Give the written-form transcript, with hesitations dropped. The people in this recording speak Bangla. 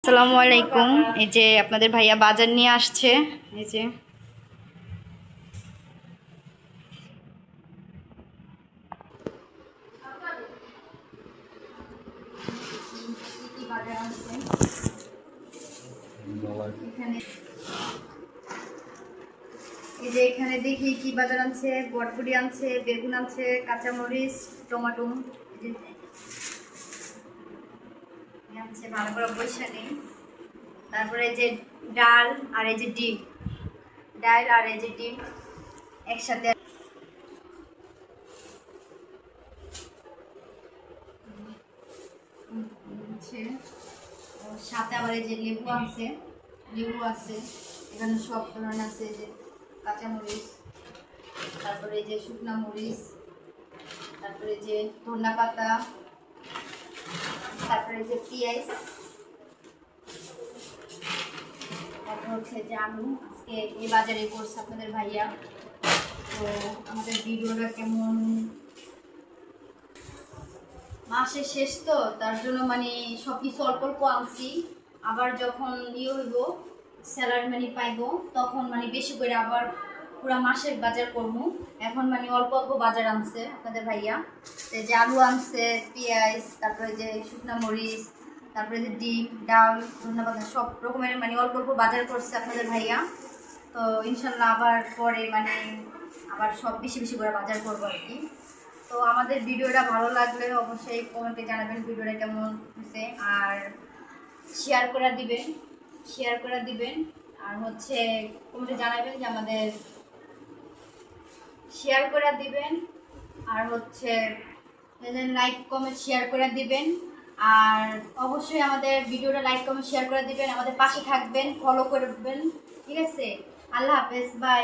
আসসালামু আলাইকুম। এই যে আপনাদের ভাইয়া বাজার নিয়ে আসছে। এই যে এখানে দেখি কি বাজার আনছে। বটবুটি আনছে, বেগুন আনছে, কাঁচামরিচ, টমেটো আনছে, ভালো করে বসে নেই। তারপরে এই যে ডাল আর এই যে ডিম, ডাল আর এই যে ডিম একসাথে সাথে আবার এই যে লেবু আছে, লেবু আছে এখানে, সব ধরনের আছে। যে কাঁচামরিচ, তারপরে এই যে শুকনো মরিচ, তারপরে যে ধনিয়া পাতা, তারপরে যে পেঁয়াজ, তারপর হচ্ছে যে আলু। আজকে এই বাজারে করছে আপনাদের ভাইয়া। তো আমাদের ভিডিওটা কেমন, মাসের শেষ তো তার জন্য মানে সব কিছু অল্প অল্প আনছি। আবার যখন হইব স্যালারি মানি পাইব তখন মানে বেশি করে আবার পুরা মাসের বাজার করবো। এখন মানে অল্প অল্প বাজার আনছে আপনাদের ভাইয়া। এই যে আলু আনছে, পেঁয়াজ, তারপরে যে শুকনো মরিচ, তারপরে যে ডিম, ডাল, ধন্যবাদ, সব রকমের মানে অল্প অল্প বাজার করছে আপনাদের ভাইয়া। তো ইনশাল্লাহ আবার পরে মানে আবার সব বেশি বেশি করে বাজার করবো আর কি। তো আমাদের ভিডিওটা ভালো লাগলে অবশ্যই কমেন্টে জানাবেন ভিডিওটা কেমন হয়েছে, আর শেয়ার করে দিবেন, আর হচ্ছে কমেন্টে জানাবেন যে আমাদের শেয়ার করে দিবেন, আর হচ্ছে লাইক কমেন্ট শেয়ার করে দিবেন। আর অবশ্যই আমাদের ভিডিওটা লাইক কমেন্ট শেয়ার করে দিবেন, আমাদের পাশে থাকবেন, ফলো করবেন। ঠিক আছে, আল্লাহ হাফেজ, বাই।